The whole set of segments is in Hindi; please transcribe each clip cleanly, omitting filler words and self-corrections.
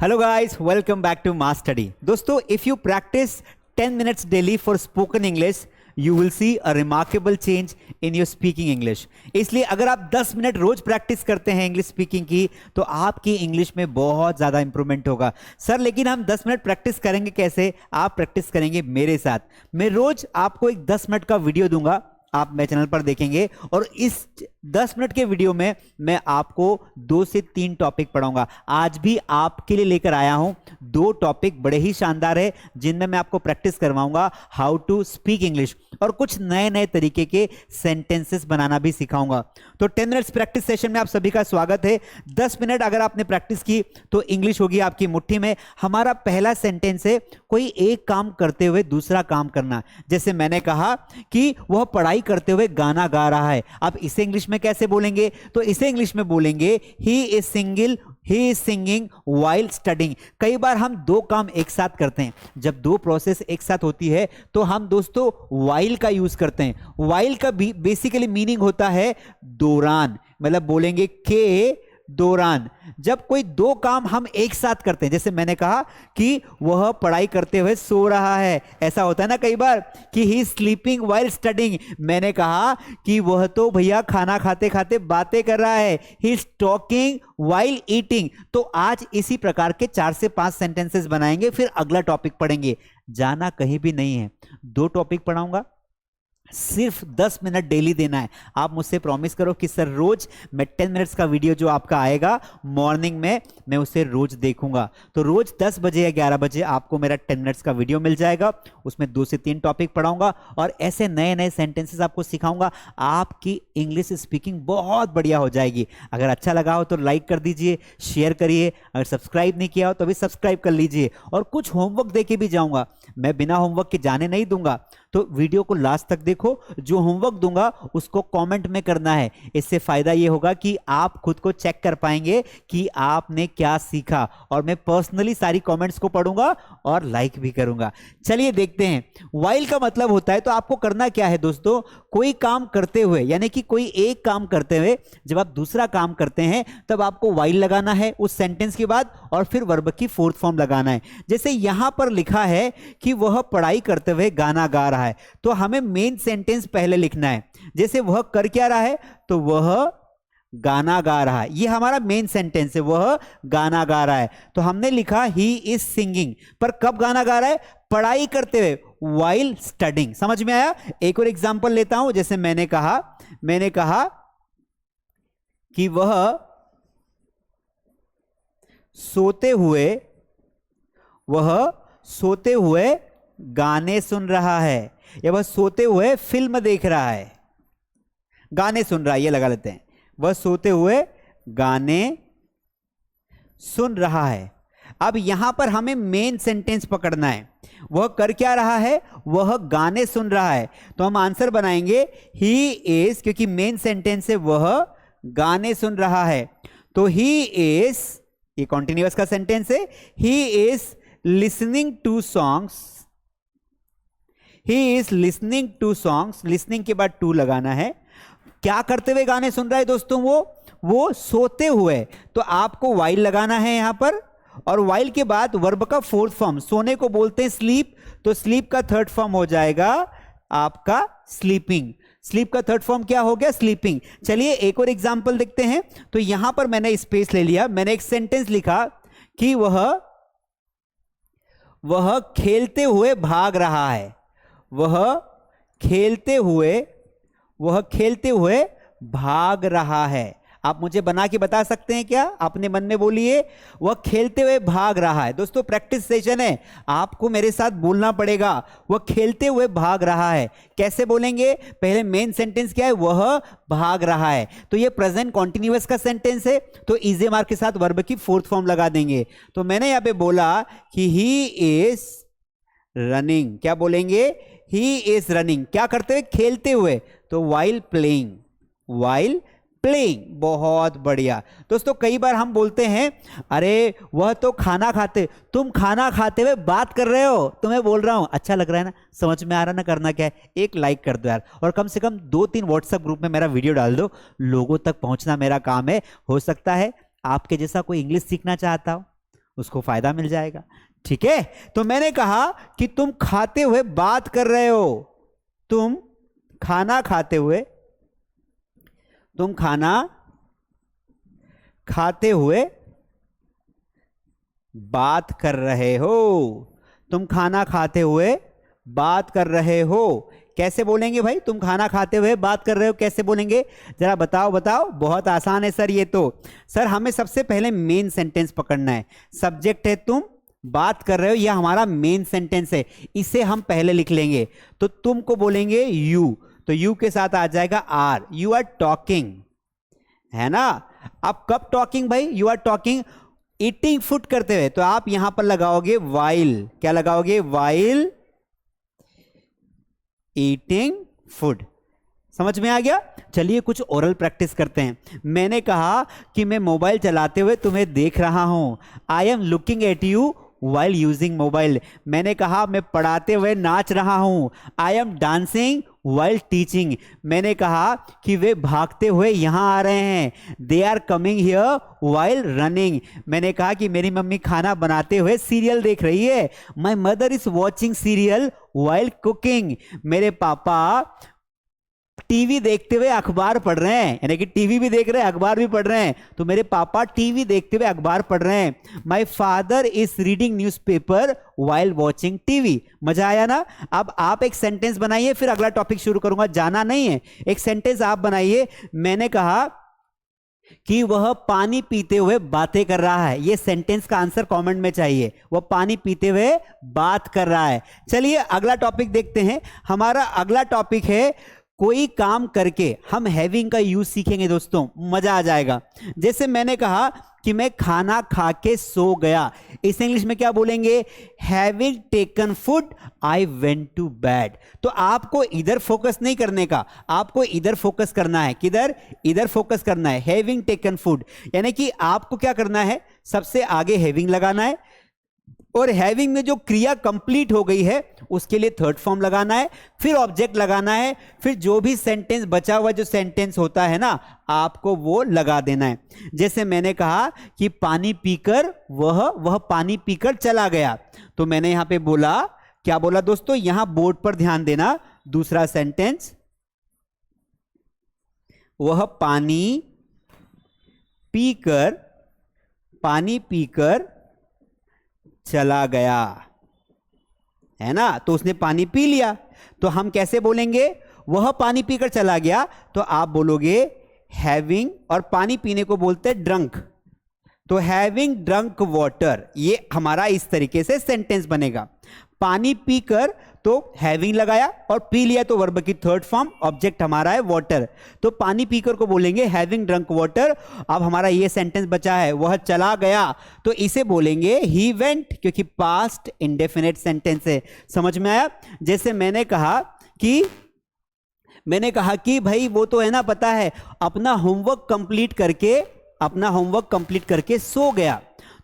Hello guys, welcome back to Mass Study. दोस्तों, if you practice 10 minutes daily for spoken English, you will see a remarkable change in your speaking English. इसलिए अगर आप 10 मिनट रोज प्रैक्टिस करते हैं इंग्लिश स्पीकिंग की तो आपकी इंग्लिश में बहुत ज़्यादा इंप्रूवमेंट होगा. सर लेकिन हम 10 मिनट प्रैक्टिस करेंगे कैसे? आप प्रैक्टिस करेंगे मेरे साथ. मैं रोज आपको एक 10 मिनट का वीडियो दूंगा, आप मेरे चैनल पर देखेंगे और इस 10 मिनट के वीडियो में मैं आपको 2 से 3 टॉपिक पढ़ाऊंगा. आज भी आपके लिए लेकर आया हूं 2 टॉपिक बड़े ही शानदार है जिनमें मैं आपको प्रैक्टिस करवाऊंगा हाउ टू स्पीक इंग्लिश और कुछ नए नए तरीके के सेंटेंसेस बनाना भी सिखाऊंगा. तो 10 मिनट्स प्रैक्टिस सेशन में आप सभी का स्वागत है. 10 मिनट अगर आपने प्रैक्टिस की तो इंग्लिश होगी आपकी मुट्ठी में. हमारा पहला सेंटेंस है कोई एक काम करते हुए दूसरा काम करना. जैसे मैंने कहा कि वह पढ़ाई करते हुए गाना गा रहा है. अब इसे इंग्लिश में कैसे बोलेंगे? तो इसे इंग्लिश में बोलेंगे he is singing while studying. कई बार हम 2 काम एक साथ करते हैं. जब 2 प्रोसेस एक साथ होती है तो हम दोस्तों व्हाइल का यूज करते हैं. व्हाइल का बेसिकली मीनिंग होता है दौरान, मतलब बोलेंगे के दौरान. जब कोई 2 काम हम एक साथ करते हैं, जैसे मैंने कहा कि वह पढ़ाई करते हुए सो रहा है, ऐसा होता है ना कई बार कि ही स्लीपिंग व्हाइल स्टडिंग. मैंने कहा कि वह तो भैया खाना खाते खाते बातें कर रहा है, he is talking while eating. तो आज इसी प्रकार के 4 से 5 सेंटेंसेस बनाएंगे, फिर अगला टॉपिक पढ़ेंगे. जाना कहीं भी नहीं है. 2 टॉपिक पढ़ाऊंगा, सिर्फ 10 मिनट डेली देना है. आप मुझसे प्रॉमिस करो कि सर रोज मैं 10 मिनट्स का वीडियो जो आपका आएगा मॉर्निंग में मैं उसे रोज देखूंगा. तो रोज 10 बजे या 11 बजे आपको मेरा 10 मिनट्स का वीडियो मिल जाएगा. उसमें 2 से 3 टॉपिक पढ़ाऊंगा और ऐसे नए नए सेंटेंसेस आपको सिखाऊंगा. आपकी इंग्लिश स्पीकिंग बहुत बढ़िया हो जाएगी. अगर अच्छा लगा हो तो लाइक कर दीजिए, शेयर करिए. अगर सब्सक्राइब नहीं किया हो तो अभी सब्सक्राइब कर लीजिए. और कुछ होमवर्क दे के भी जाऊंगा. मैं बिना होमवर्क के जाने नहीं दूंगा, तो वीडियो को लास्ट तक देखो. जो होमवर्क दूंगा उसको कमेंट में करना है. इससे फायदा ये होगा कि आप खुद को चेक कर पाएंगे कि आपने क्या सीखा. और मैं पर्सनली सारी कमेंट्स को पढ़ूंगा और लाइक भी करूंगा. चलिए देखते हैं. व्हाइल का मतलब होता है, तो आपको करना क्या है दोस्तों, कोई काम करते हुए, यानी कि कोई एक काम करते हुए जब आप दूसरा काम करते हैं तब आपको व्हाइल लगाना है उस सेंटेंस के बाद और फिर वर्ब की फोर्थ फॉर्म लगाना है. जैसे यहां पर लिखा है कि वह पढ़ाई करते हुए गाना गा रहा है, तो हमें मेन सेंटेंस पहले लिखना है. जैसे वह कर क्या रहा है, तो वह गाना गा रहा है. ये हमारा मेन सेंटेंस है, वह गाना गा रहा है. तो हमने लिखा ही इज सिंगिंग, पर कब गाना गा रहा है? पढ़ाई करते हुए, व्हाइल स्टडिंग. समझ में आया? एक और एग्जांपल लेता हूं. जैसे मैंने कहा कि वह सोते हुए गाने सुन रहा है, या वह सोते हुए फिल्म देख रहा है. गाने सुन रहा है, ये लगा लेते हैं. वह सोते हुए गाने सुन रहा है. अब यहां पर हमें मेन सेंटेंस पकड़ना है. वह कर क्या रहा है? वह गाने सुन रहा है. तो हम आंसर बनाएंगे ही इज, क्योंकि मेन सेंटेंस है वह गाने सुन रहा है. तो ही इज, ये कॉन्टिन्यूअस का सेंटेंस है. He is listening to songs. He is listening to songs. Listening के बाद टू लगाना है. क्या करते हुए गाने सुन रहा है दोस्तों? वो सोते हुए. तो आपको व्हाइल लगाना है यहां पर, और व्हाइल के बाद वर्ब का फोर्थ फॉर्म. सोने को बोलते हैं स्लीप, तो स्लीप का थर्ड फॉर्म हो जाएगा आपका स्लीपिंग. स्लीप का थर्ड फॉर्म क्या हो गया? स्लीपिंग. चलिए एक और एग्जांपल देखते हैं. तो यहां पर मैंने स्पेस ले लिया. मैंने एक सेंटेंस लिखा कि वह खेलते हुए भाग रहा है. वह खेलते हुए भाग रहा है. आप मुझे बना के बता सकते हैं क्या? अपने मन में बोलिए, वह खेलते हुए भाग रहा है. दोस्तों प्रेक्टिस सेशन है, आपको मेरे साथ बोलना पड़ेगा. वह खेलते हुए भाग रहा है. कैसे बोलेंगे? पहले मेन सेंटेंस क्या है? वह भाग रहा है. तो ये प्रेजेंट कॉन्टिन्यूअस का सेंटेंस है, तो इज मार्क के साथ वर्ब की फोर्थ फॉर्म लगा देंगे. तो मैंने यहां पे बोला कि ही इज रनिंग. क्या बोलेंगे? He is running. क्या करते हुए? खेलते हुए. तो व्हाइल प्लेइंग. बहुत बढ़िया. दोस्तों कई बार हम बोलते हैं अरे वह तो खाना खाते, तुम खाना खाते हुए बात कर रहे हो. तो मैं बोल रहा हूं अच्छा लग रहा है ना, समझ में आ रहा है ना, करना क्या है? एक लाइक कर दो यार, और कम से कम 2-3 व्हाट्सएप ग्रुप में मेरा वीडियो डाल दो. लोगों तक पहुंचना मेरा काम है. हो सकता है आपके जैसा कोई इंग्लिश सीखना चाहता हो, उसको फायदा मिल जाएगा। ठीक है, तो मैंने कहा कि तुम खाते हुए बात कर रहे हो, तुम खाना खाते हुए, तुम खाना खाते हुए बात कर रहे हो, तुम खाना खाते हुए बात कर रहे हो। कैसे बोलेंगे भाई, तुम खाना खाते हुए बात कर रहे हो, कैसे बोलेंगे जरा बताओ बताओ। बहुत आसान है सर ये तो। सर हमें सबसे पहले मेन सेंटेंस पकड़ना है। सब्जेक्ट है तुम, बात कर रहे हो, यह हमारा मेन सेंटेंस है, इसे हम पहले लिख लेंगे। तो तुम को बोलेंगे यू, तो यू के साथ आ जाएगा आर, यू आर टॉकिंग, है ना। अब कब टॉकिंग भाई, you are talking eating food करते हुए, तो आप यहां पर लगाओगे वाइल, क्या लगाओगे, वाइल ईटिंग फूड। समझ में आ गया। चलिए कुछ ओरल प्रैक्टिस करते हैं। मैंने कहा कि मैं मोबाइल चलाते हुए तुम्हें देख रहा हूं, I am looking at you while using mobile. मैंने कहा मैं पढ़ाते हुए नाच रहा हूं, I am dancing while teaching. मैंने कहा कि वे भागते हुए यहां आ रहे हैं, they are coming here while running. मैंने कहा कि मेरी मम्मी खाना बनाते हुए सीरियल देख रही है, my mother is watching serial while cooking. मेरे पापा टीवी देखते हुए अखबार पढ़ रहे हैं, यानी कि टीवी भी देख रहे हैं अखबार भी पढ़ रहे हैं, तो मेरे पापा टीवी देखते हुए अखबार पढ़ रहे हैं। My father is reading newspaper while watching TV. मजा आया ना। अब आप एक सेंटेंस बनाइए, फिर अगला टॉपिक शुरू करूंगा, जाना नहीं है। एक सेंटेंस आप बनाइए। मैंने कहा कि वह पानी पीते हुए बातें कर रहा है, ये सेंटेंस का आंसर कमेंट में चाहिए। वह पानी पीते हुए बात कर रहा है। चलिए अगला टॉपिक देखते हैं। हमारा अगला टॉपिक है कोई काम करके। हम हैविंग का यूज सीखेंगे दोस्तों, मजा आ जाएगा। जैसे मैंने कहा कि मैं खाना खा के सो गया, इस इंग्लिश में क्या बोलेंगे, having taken food I went to bed. तो आपको इधर फोकस नहीं करने का, आपको इधर फोकस करना है। किधर, इधर फोकस करना है, हैविंग टेकन फूड। यानी कि आपको क्या करना है, सबसे आगे हैविंग लगाना है, और हैविंग में जो क्रिया कंप्लीट हो गई है उसके लिए थर्ड फॉर्म लगाना है, फिर ऑब्जेक्ट लगाना है, फिर जो भी सेंटेंस बचा हुआ जो सेंटेंस होता है ना, आपको वो लगा देना है। जैसे मैंने कहा कि पानी पीकर वह पानी पीकर चला गया, तो मैंने यहां पे बोला, क्या बोला दोस्तों, यहां बोर्ड पर ध्यान देना। दूसरा सेंटेंस, वह पानी पीकर चला गया, है ना। तो उसने पानी पी लिया, तो हम कैसे बोलेंगे, वह पानी पीकर चला गया, तो आप बोलोगे हैविंग, और पानी पीने को बोलते हैं ड्रंक, तो हैविंग ड्रंक वाटर। ये हमारा इस तरीके से सेंटेंस बनेगा। पानी पीकर तो हैविंग लगाया, और पी लिया तो वर्ब की थर्ड फॉर्म, ऑब्जेक्ट हमारा है वाटर, तो पानी पीकर को बोलेंगे हैविंग ड्रंक वाटर। अब हमारा ये सेंटेंस बचा है, वह चला गया, तो इसे बोलेंगे ही वेंट, क्योंकि पास्ट इंडेफिनिट सेंटेंस है। समझ में आया। जैसे मैंने कहा कि भाई वो तो है ना, पता है, अपना होमवर्क कंप्लीट करके सो गया,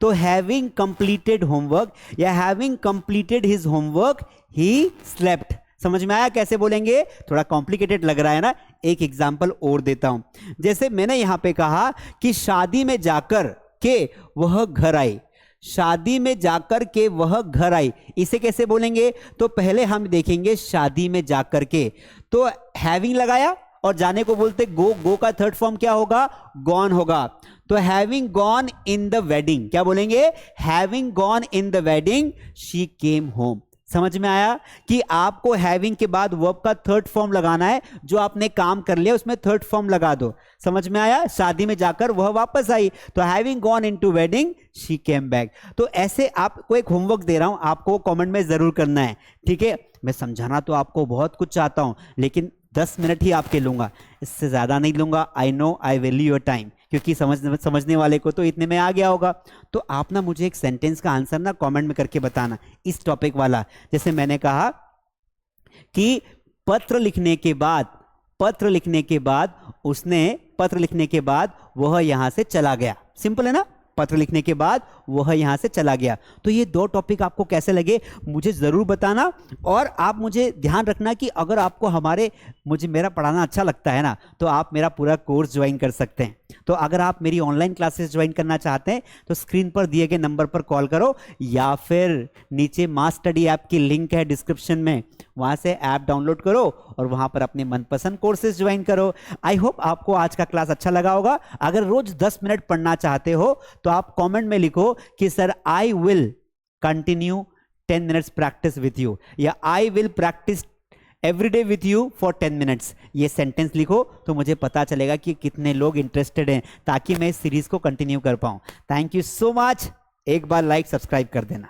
तो हैविंग कंप्लीटेड होमवर्क या having completed his homework he slept. समझ में आया कैसे बोलेंगे, थोड़ा कॉम्प्लिकेटेड लग रहा है ना। एक एग्जांपल और देता हूं। जैसे मैंने यहां पे कहा कि शादी में जाकर के वह घर आई, शादी में जाकर के वह घर आई, इसे कैसे बोलेंगे, तो पहले हम देखेंगे शादी में जाकर के, तो हैविंग लगाया और जाने को बोलते गो का थर्ड फॉर्म क्या होगा, गॉन होगा। तो having gone in the wedding, क्या बोलेंगे, having gone in the wedding she came home. समझ में आया कि आपको हैविंग के बाद वर्ब का थर्ड फॉर्म लगाना है, जो आपने काम कर लिया उसमें थर्ड फॉर्म लगा दो। समझ में आया। शादी में जाकर वह वापस आई, तो having gone into wedding she came back. तो ऐसे आपको एक होमवर्क दे रहा हूं, आपको कमेंट में जरूर करना है, ठीक है। मैं समझाना तो आपको बहुत कुछ चाहता हूं, लेकिन 10 मिनट ही आपके लूंगा, इससे ज्यादा नहीं लूंगा। I know I value your time, क्योंकि समझने वाले को तो इतने में आ गया होगा। तो आप ना मुझे एक सेंटेंस का आंसर ना कमेंट में करके बताना, इस टॉपिक वाला। जैसे मैंने कहा कि पत्र लिखने के बाद वह यहां से चला गया। सिंपल है ना, पत्र लिखने के बाद वह यहां से चला गया। तो ये 2 टॉपिक आपको कैसे लगे मुझे जरूर बताना, और आप मुझे ध्यान रखना कि अगर आपको मुझे मेरा पढ़ाना अच्छा लगता है ना, तो आप मेरा पूरा कोर्स ज्वाइन कर सकते हैं। तो अगर आप मेरी ऑनलाइन क्लासेस ज्वाइन करना चाहते हैं तो स्क्रीन पर दिए गए नंबर पर कॉल करो, या फिर नीचे मास स्टडी ऐप की लिंक है डिस्क्रिप्शन में, वहां से ऐप डाउनलोड करो और वहां पर अपने मनपसंद कोर्सेज ज्वाइन करो। आई होप आपको आज का क्लास अच्छा लगा होगा। अगर रोज 10 मिनट पढ़ना चाहते हो तो आप कमेंट में लिखो कि sir I will continue 10 minutes practice with you, या I will practice every day with you for 10 minutes. ये सेंटेंस लिखो तो मुझे पता चलेगा कि कितने लोग इंटरेस्टेड हैं, ताकि मैं इस सीरीज को कंटिन्यू कर पाऊं। Thank you so much. एक बार लाइक सब्सक्राइब कर देना।